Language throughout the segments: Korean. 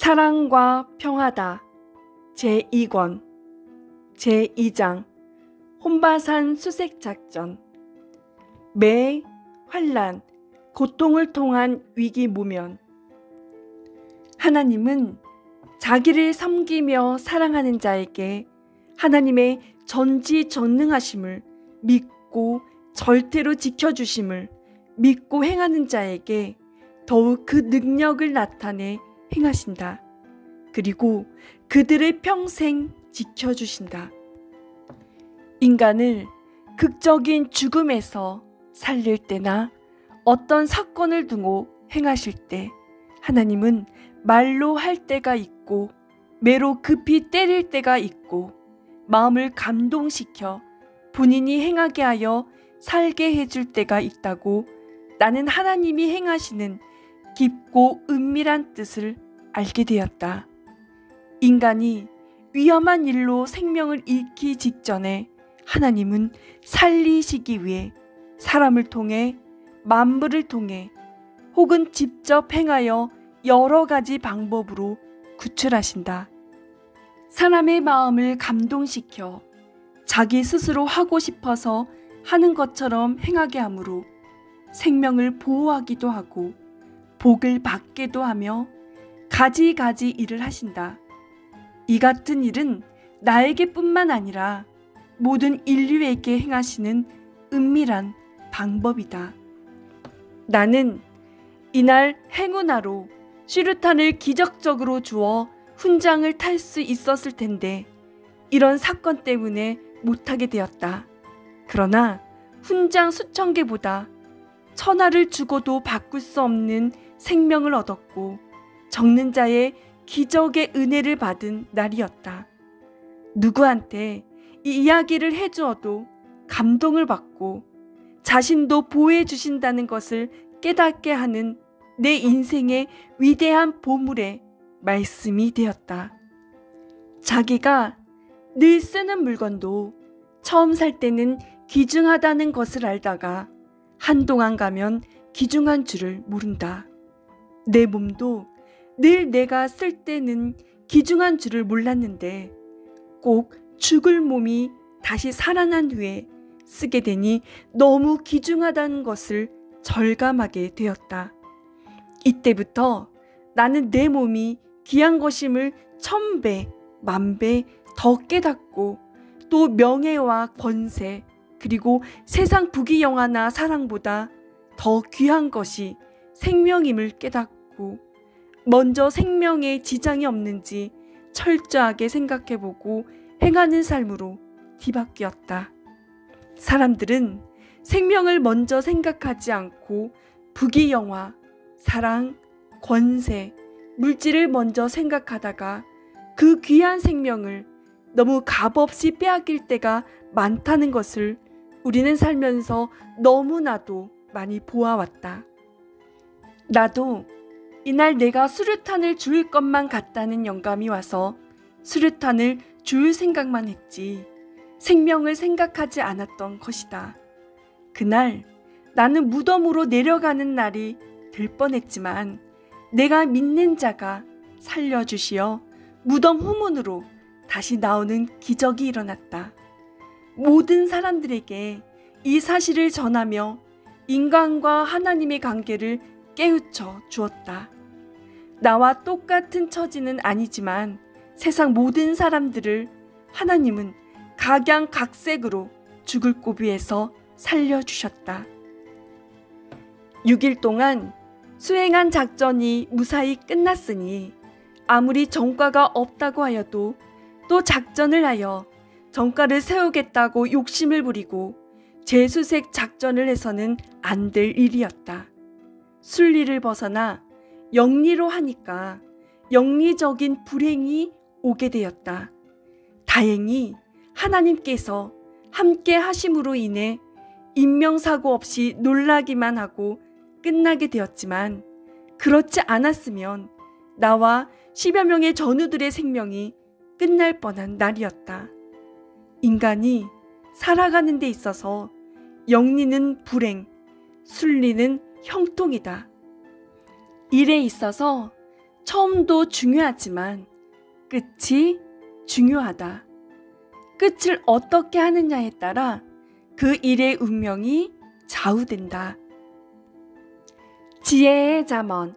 사랑과 평화다. 제2권 제2장 혼바산 수색작전. 매, 환난, 고통을 통한 위기모면. 하나님은 자기를 섬기며 사랑하는 자에게 하나님의 전지전능하심을 믿고 절대로 지켜주심을 믿고 행하는 자에게 더욱 그 능력을 나타내 행하신다. 그리고 그들을 평생 지켜주신다. 인간을 극적인 죽음에서 살릴 때나 어떤 사건을 두고 행하실 때 하나님은 말로 할 때가 있고 매로 급히 때릴 때가 있고 마음을 감동시켜 본인이 행하게 하여 살게 해줄 때가 있다고 나는 하나님이 행하시는 깊고 은밀한 뜻을 알게 되었다. 인간이 위험한 일로 생명을 잃기 직전에 하나님은 살리시기 위해 사람을 통해 만물을 통해 혹은 직접 행하여 여러 가지 방법으로 구출하신다. 사람의 마음을 감동시켜 자기 스스로 하고 싶어서 하는 것처럼 행하게 하므로 생명을 보호하기도 하고 복을 받게도 하며 가지가지 일을 하신다. 이 같은 일은 나에게뿐만 아니라 모든 인류에게 행하시는 은밀한 방법이다. 나는 이날 행운아로 수류탄을 기적적으로 주어 훈장을 탈 수 있었을 텐데 이런 사건 때문에 못하게 되었다. 그러나 훈장 수천 개보다 천하를 주고도 바꿀 수 없는 생명을 얻었고 적는 자의 기적의 은혜를 받은 날이었다. 누구한테 이 이야기를 해주어도 감동을 받고 자신도 보호해 주신다는 것을 깨닫게 하는 내 인생의 위대한 보물의 말씀이 되었다. 자기가 늘 쓰는 물건도 처음 살 때는 귀중하다는 것을 알다가 한동안 가면 귀중한 줄을 모른다. 내 몸도 늘 내가 쓸 때는 귀중한 줄을 몰랐는데 꼭 죽을 몸이 다시 살아난 후에 쓰게 되니 너무 귀중하다는 것을 절감하게 되었다. 이때부터 나는 내 몸이 귀한 것임을 1000배, 10,000배 더 깨닫고 또 명예와 권세 그리고 세상 부귀영화나 사랑보다 더 귀한 것이 생명임을 깨닫고 먼저 생명에 지장이 없는지 철저하게 생각해보고 행하는 삶으로 뒤바뀌었다. 사람들은 생명을 먼저 생각하지 않고 부귀영화, 사랑, 권세, 물질을 먼저 생각하다가 그 귀한 생명을 너무 값없이 빼앗길 때가 많다는 것을 우리는 살면서 너무나도 많이 보아왔다. 나도 이날 내가 수류탄을 줄 것만 같다는 영감이 와서 수류탄을 줄 생각만 했지 생명을 생각하지 않았던 것이다. 그날 나는 무덤으로 내려가는 날이 될 뻔했지만 내가 믿는 자가 살려주시어 무덤 후문으로 다시 나오는 기적이 일어났다. 모든 사람들에게 이 사실을 전하며 인간과 하나님의 관계를 깨우쳐 주었다. 나와 똑같은 처지는 아니지만 세상 모든 사람들을 하나님은 각양각색으로 죽을 고비에서 살려주셨다. 6일 동안 수행한 작전이 무사히 끝났으니 아무리 전과가 없다고 하여도 또 작전을 하여 전과를 세우겠다고 욕심을 부리고 재수색 작전을 해서는 안 될 일이었다. 순리를 벗어나 영리로 하니까 영리적인 불행이 오게 되었다. 다행히 하나님께서 함께 하심으로 인해 인명사고 없이 놀라기만 하고 끝나게 되었지만 그렇지 않았으면 나와 10여 명의 전우들의 생명이 끝날 뻔한 날이었다. 인간이 살아가는 데 있어서 영리는 불행, 순리는 형통이다. 일에 있어서 처음도 중요하지만 끝이 중요하다. 끝을 어떻게 하느냐에 따라 그 일의 운명이 좌우된다. 지혜의 잠언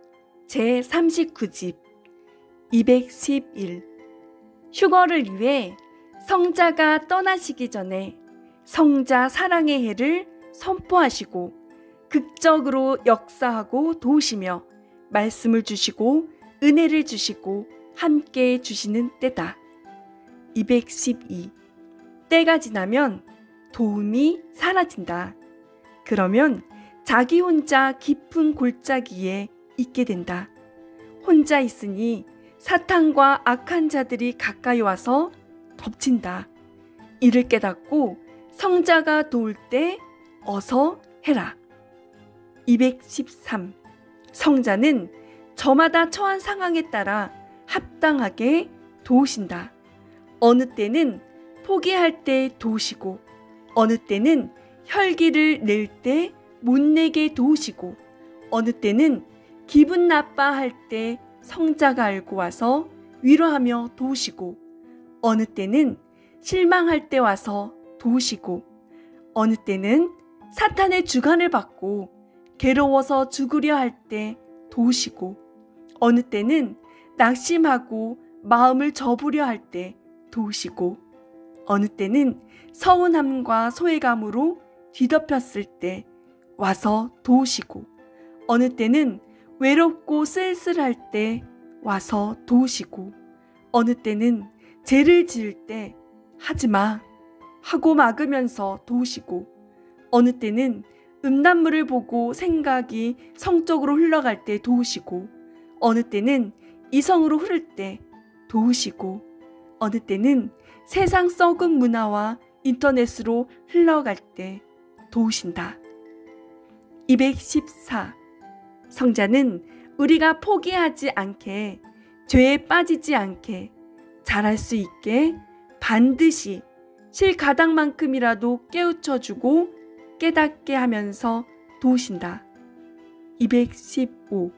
제39집 211. 휴거를 위해 성자가 떠나시기 전에 성자 사랑의 해를 선포하시고 극적으로 역사하고 도우시며 말씀을 주시고 은혜를 주시고 함께 주시는 때다. 212. 때가 지나면 도움이 사라진다. 그러면 자기 혼자 깊은 골짜기에 있게 된다. 혼자 있으니 사탄과 악한 자들이 가까이 와서 덮친다. 이를 깨닫고 성자가 도울 때 어서 해라. 213. 성자는 저마다 처한 상황에 따라 합당하게 도우신다. 어느 때는 포기할 때 도우시고 어느 때는 혈기를 낼 때 못 내게 도우시고 어느 때는 기분 나빠할 때 성자가 알고 와서 위로하며 도우시고 어느 때는 실망할 때 와서 도우시고 어느 때는 사탄의 주관을 받고 괴로워서 죽으려 할 때 도우시고 어느 때는 낙심하고 마음을 접으려 할 때 도우시고 어느 때는 서운함과 소외감으로 뒤덮였을 때 와서 도우시고 어느 때는 외롭고 쓸쓸할 때 와서 도우시고 어느 때는 죄를 지을 때 하지마 하고 막으면서 도우시고 어느 때는 음란물을 보고 생각이 성적으로 흘러갈 때 도우시고 어느 때는 이성으로 흐를 때 도우시고 어느 때는 세상 썩은 문화와 인터넷으로 흘러갈 때 도우신다. 214. 성자는 우리가 포기하지 않게 죄에 빠지지 않게 잘할 수 있게 반드시 실가닥만큼이라도 깨우쳐주고 깨닫게 하면서 도우신다. 215.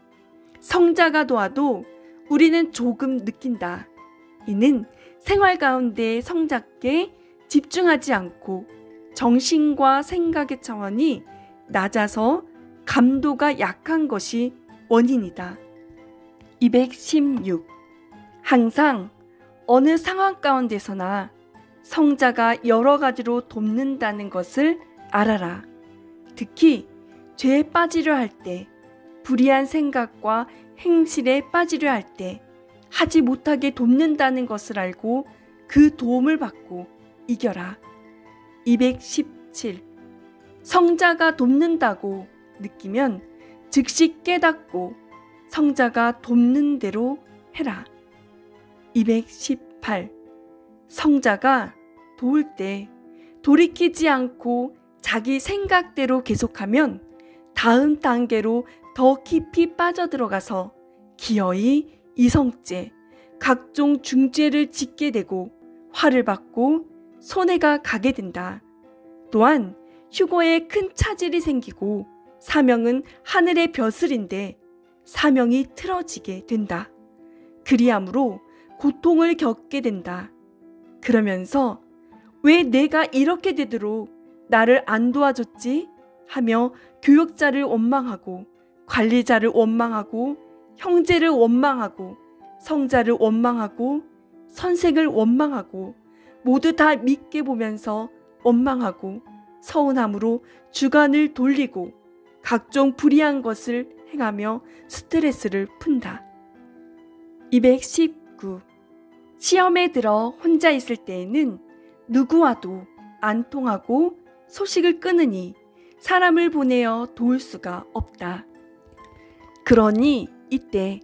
성자가 도와도 우리는 조금 느낀다. 이는 생활 가운데 성자께 집중하지 않고 정신과 생각의 차원이 낮아서 감도가 약한 것이 원인이다. 216. 항상 어느 상황 가운데서나 성자가 여러 가지로 돕는다는 것을 알아라. 특히 죄에 빠지려 할 때, 불의한 생각과 행실에 빠지려 할 때 하지 못하게 돕는다는 것을 알고 그 도움을 받고 이겨라. 217. 성자가 돕는다고 느끼면 즉시 깨닫고 성자가 돕는 대로 해라. 218. 성자가 도울 때 돌이키지 않고 자기 생각대로 계속하면 다음 단계로 더 깊이 빠져들어가서 기어이 이성죄, 각종 중죄를 짓게 되고 화를 받고 손해가 가게 된다. 또한 휴거에 큰 차질이 생기고 사명은 하늘의 벼슬인데 사명이 틀어지게 된다. 그리함으로 고통을 겪게 된다. 그러면서 왜 내가 이렇게 되도록 나를 안 도와줬지? 하며 교육자를 원망하고 관리자를 원망하고 형제를 원망하고 성자를 원망하고 선생을 원망하고 모두 다 믿게 보면서 원망하고 서운함으로 주관을 돌리고 각종 불의한 것을 행하며 스트레스를 푼다. 219. 시험에 들어 혼자 있을 때에는 누구와도 안 통하고 소식을 끊으니 사람을 보내어 도울 수가 없다. 그러니 이때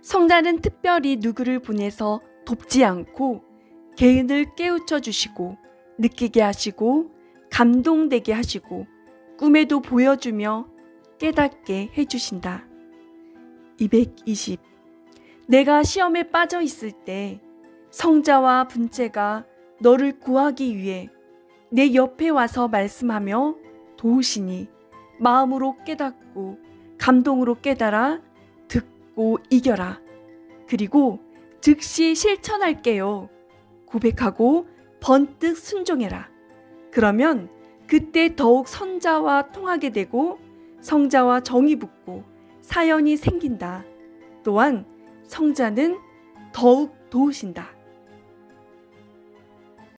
성자는 특별히 누구를 보내서 돕지 않고 개인을 깨우쳐 주시고 느끼게 하시고 감동되게 하시고 꿈에도 보여주며 깨닫게 해주신다. 220. 내가 시험에 빠져 있을 때 성자와 분체가 너를 구하기 위해 내 옆에 와서 말씀하며 도우시니 마음으로 깨닫고 감동으로 깨달아 듣고 이겨라. 그리고 즉시 실천할게요. 고백하고 번뜩 순종해라. 그러면 그때 더욱 선자와 통하게 되고 성자와 정이 붙고 사연이 생긴다. 또한 성자는 더욱 도우신다.